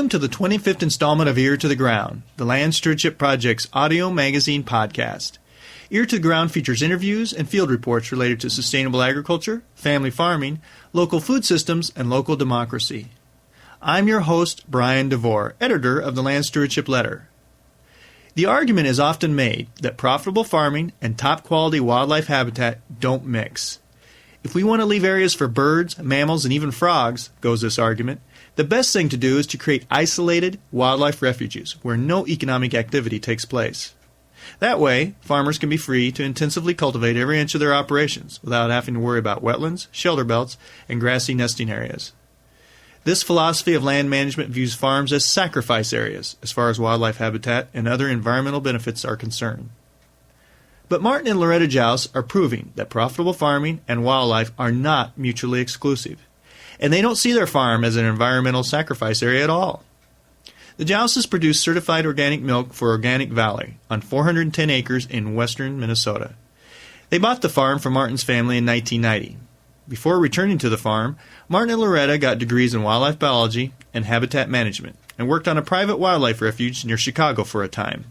Welcome to the 25th installment of Ear to the Ground, the Land Stewardship Project's audio magazine podcast. Ear to the Ground features interviews and field reports related to sustainable agriculture, family farming, local food systems, and local democracy. I'm your host, Brian DeVore, editor of the Land Stewardship Letter. The argument is often made that profitable farming and top-quality wildlife habitat don't mix. If we want to leave areas for birds, mammals, and even frogs, goes this argument, the best thing to do is to create isolated wildlife refuges where no economic activity takes place. That way, farmers can be free to intensively cultivate every inch of their operations without having to worry about wetlands, shelter belts, and grassy nesting areas. This philosophy of land management views farms as sacrifice areas as far as wildlife habitat and other environmental benefits are concerned. But Martin and Loretta Jouse are proving that profitable farming and wildlife are not mutually exclusive, and they don't see their farm as an environmental sacrifice area at all. The Jouses produce certified organic milk for Organic Valley on 410 acres in western Minnesota. They bought the farm from Martin's family in 1990. Before returning to the farm, Martin and Loretta got degrees in wildlife biology and habitat management and worked on a private wildlife refuge near Chicago for a time.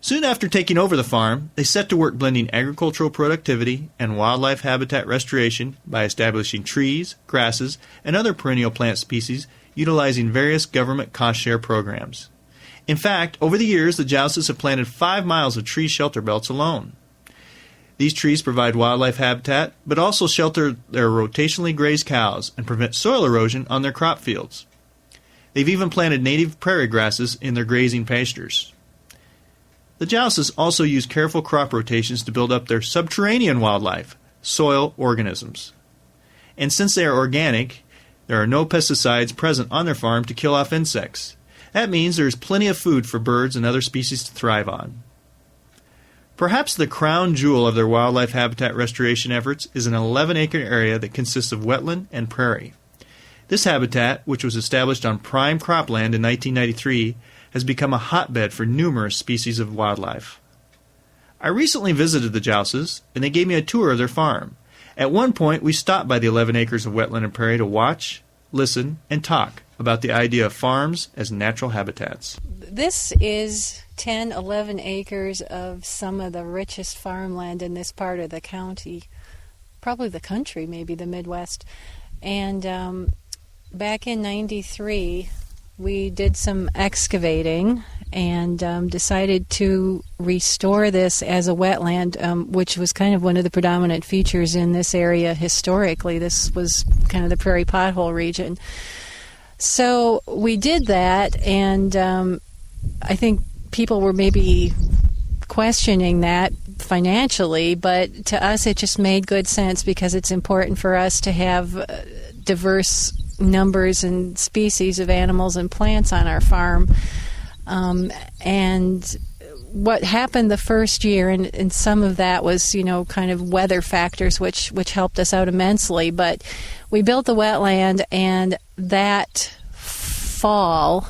Soon after taking over the farm, they set to work blending agricultural productivity and wildlife habitat restoration by establishing trees, grasses, and other perennial plant species utilizing various government cost-share programs. In fact, over the years, the Jouses have planted 5 miles of tree shelter belts alone. These trees provide wildlife habitat, but also shelter their rotationally grazed cows and prevent soil erosion on their crop fields. They've even planted native prairie grasses in their grazing pastures. The Jouses also use careful crop rotations to build up their subterranean wildlife, soil organisms. And since they are organic, there are no pesticides present on their farm to kill off insects. That means there is plenty of food for birds and other species to thrive on. Perhaps the crown jewel of their wildlife habitat restoration efforts is an 11-acre area that consists of wetland and prairie. This habitat, which was established on prime cropland in 1993, has become a hotbed for numerous species of wildlife. I recently visited the Jouses, and they gave me a tour of their farm. At one point, we stopped by the 11 acres of wetland and prairie to watch, listen, and talk about the idea of farms as natural habitats. This is 10, 11 acres of some of the richest farmland in this part of the county, probably the country, maybe the Midwest. And back in 93, we did some excavating and decided to restore this as a wetland, which was kind of one of the predominant features in this area historically. This was kind of the prairie pothole region. So we did that, and I think people were maybe questioning that financially, but to us it just made good sense because it's important for us to have diverse numbers and species of animals and plants on our farm. And what happened the first year, and some of that was, kind of weather factors, which helped us out immensely, but we built the wetland, and that fall,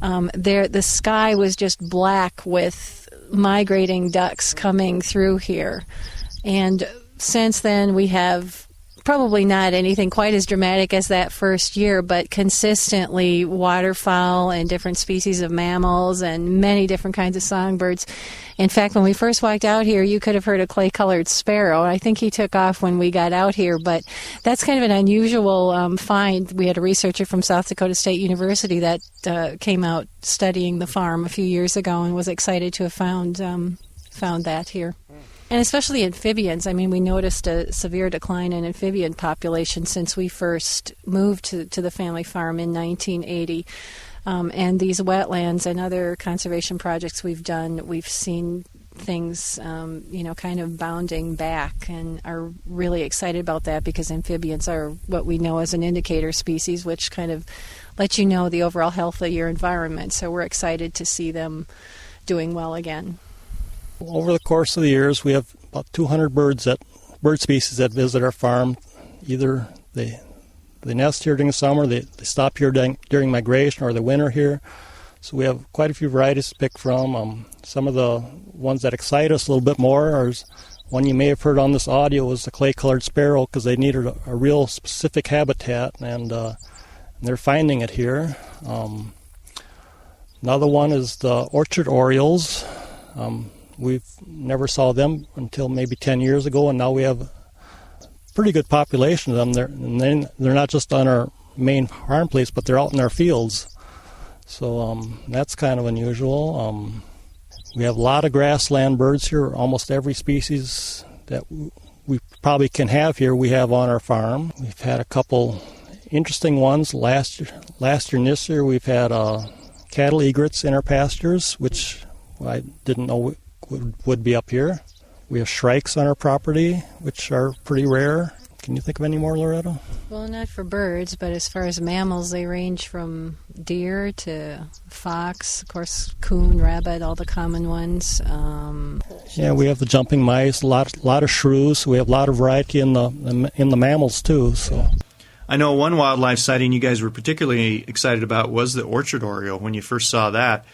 the sky was just black with migrating ducks coming through here. And since then we have probably not anything quite as dramatic as that first year, but consistently waterfowl and different species of mammals and many different kinds of songbirds. In fact, when we first walked out here, you could have heard a clay-colored sparrow. I think he took off when we got out here, but that's kind of an unusual find. We had a researcher from South Dakota State University that came out studying the farm a few years ago and was excited to have found that here. And especially amphibians. I mean, we noticed a severe decline in amphibian population since we first moved to the family farm in 1980. And these wetlands and other conservation projects we've done, we've seen things, kind of bounding back, and are really excited about that because amphibians are what we know as an indicator species, which kind of lets you know the overall health of your environment. So we're excited to see them doing well again. Over the course of the years, we have about 200 bird species that visit our farm. Either they nest here during the summer, they stop here during migration, or they winter here. So we have quite a few varieties to pick from. Some of the ones that excite us a little bit more are one you may have heard on this audio was the clay-colored sparrow, because they needed a real specific habitat, and they're finding it here. Another one is the orchard orioles. We've never saw them until maybe 10 years ago, and now we have a pretty good population of them. They're not just on our main farm place, but they're out in our fields. So that's kind of unusual. We have a lot of grassland birds here. Almost every species that we probably can have here, we have on our farm. We've had a couple interesting ones last year and this year. We've had cattle egrets in our pastures, which I didn't know would be up here. We have shrikes on our property, which are pretty rare. Can you think of any more, Loretta? Well, not for birds, but as far as mammals, they range from deer to fox, of course, coon, rabbit, all the common ones. Yeah, we have the jumping mice, a lot of shrews. We have a lot of variety in the mammals too. So, I know one wildlife sighting you guys were particularly excited about was the orchard oriole. When you first saw that,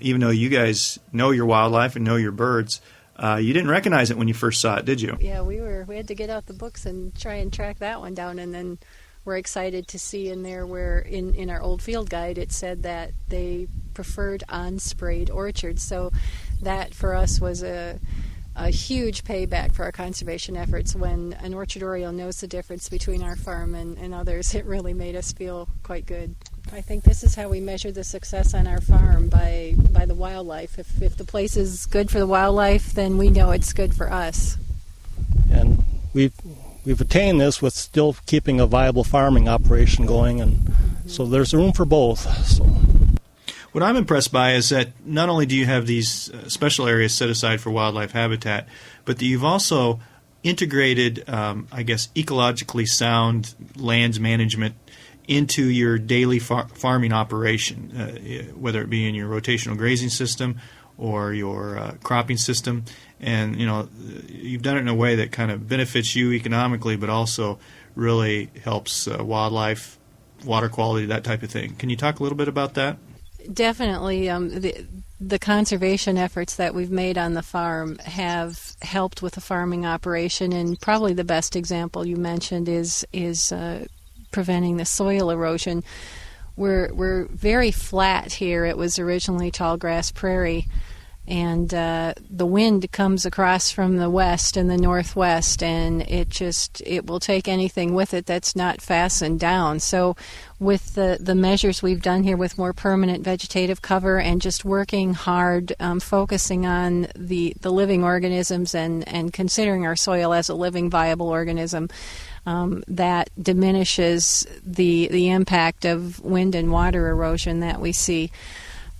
even though you guys know your wildlife and know your birds, you didn't recognize it when you first saw it, did you? Yeah, we had to get out the books and try and track that one down, and then we're excited to see in there where in our old field guide it said that they preferred unsprayed orchards. So that for us was a huge payback for our conservation efforts. When an orchard oriole knows the difference between our farm and others, it really made us feel quite good. I think this is how we measure the success on our farm, by the wildlife. If the place is good for the wildlife, then we know it's good for us. And we've attained this with still keeping a viable farming operation going, and so there's room for both. So, what I'm impressed by is that not only do you have these special areas set aside for wildlife habitat, but that you've also integrated, ecologically sound lands management into your daily farming operation, whether it be in your rotational grazing system or your cropping system. And, you've done it in a way that kind of benefits you economically, but also really helps wildlife, water quality, that type of thing. Can you talk a little bit about that? Definitely. The conservation efforts that we've made on the farm have helped with the farming operation, and probably the best example you mentioned is preventing the soil erosion. We're very flat here. It was originally tall grass prairie, and the wind comes across from the west and the northwest, and it will take anything with it that's not fastened down. So with the measures we've done here with more permanent vegetative cover and just working hard, focusing on the living organisms and considering our soil as a living, viable organism, that diminishes the impact of wind and water erosion that we see,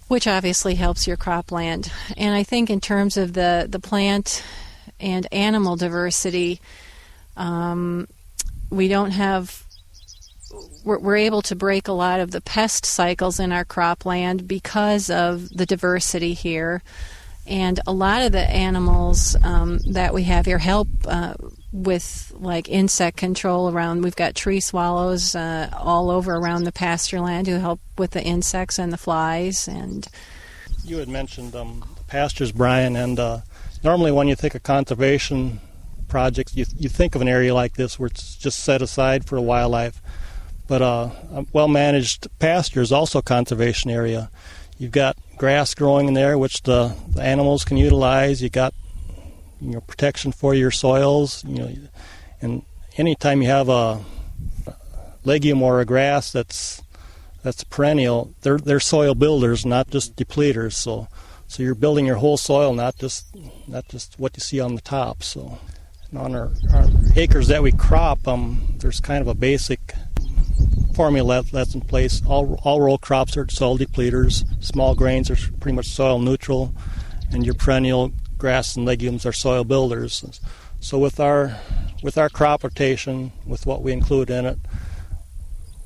which obviously helps your cropland. And I think in terms of the plant and animal diversity, we're able to break a lot of the pest cycles in our cropland because of the diversity here. And a lot of the animals that we have here help with like insect control around. We've got tree swallows all over around the pasture land who help with the insects and the flies. And you had mentioned pastures, Brian, and normally when you think of conservation projects, you think of an area like this where it's just set aside for wildlife. But a well-managed pasture is also a conservation area. You've got grass growing in there, which the animals can utilize. You got protection for your soils. And anytime you have a legume or a grass that's perennial, they're soil builders, not just depleters. So you're building your whole soil, not just what you see on the top. So on our acres that we crop, there's kind of a basic formula that's in place. All row crops are soil depleters. Small grains are pretty much soil neutral, and your perennial grass and legumes are soil builders. So with our crop rotation, with what we include in it,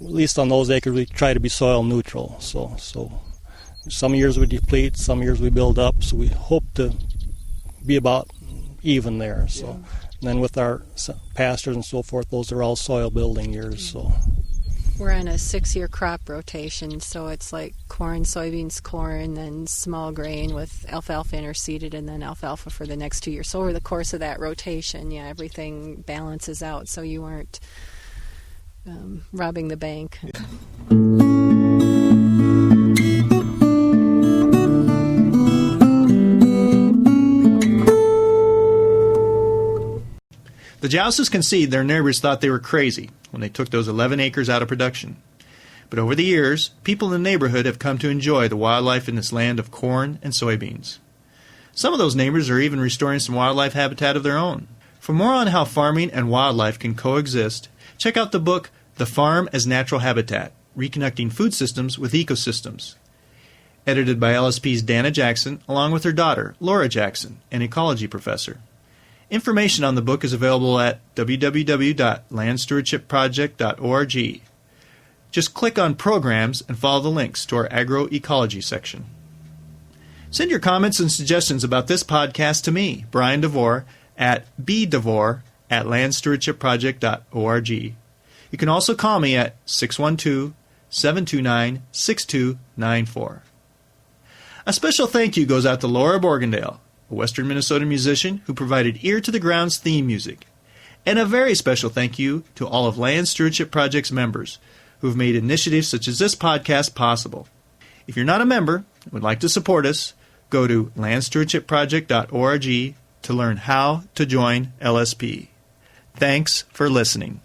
at least on those acres, we try to be soil neutral. So some years we deplete, some years we build up. So we hope to be about even there. So, yeah. And then with our pastures and so forth, those are all soil building years. So. We're on a 6-year crop rotation, so it's like corn, soybeans, corn, then small grain with alfalfa interseeded, and then alfalfa for the next 2 years. So over the course of that rotation, everything balances out, so you aren't robbing the bank. The Jouses concede their neighbors thought they were crazy when they took those 11 acres out of production. But over the years, people in the neighborhood have come to enjoy the wildlife in this land of corn and soybeans. Some of those neighbors are even restoring some wildlife habitat of their own. For more on how farming and wildlife can coexist, check out the book The Farm as Natural Habitat, Reconnecting Food Systems with Ecosystems, edited by LSP's Dana Jackson along with her daughter, Laura Jackson, an ecology professor. Information on the book is available at www.landstewardshipproject.org. Just click on Programs and follow the links to our agroecology section. Send your comments and suggestions about this podcast to me, Brian DeVore, at bdevore@landstewardshipproject.org. You can also call me at 612-729-6294. A special thank you goes out to Laura Borgendale, a Western Minnesota musician who provided Ear to the Ground's theme music. And a very special thank you to all of Land Stewardship Project's members who have made initiatives such as this podcast possible. If you're not a member and would like to support us, go to landstewardshipproject.org to learn how to join LSP. Thanks for listening.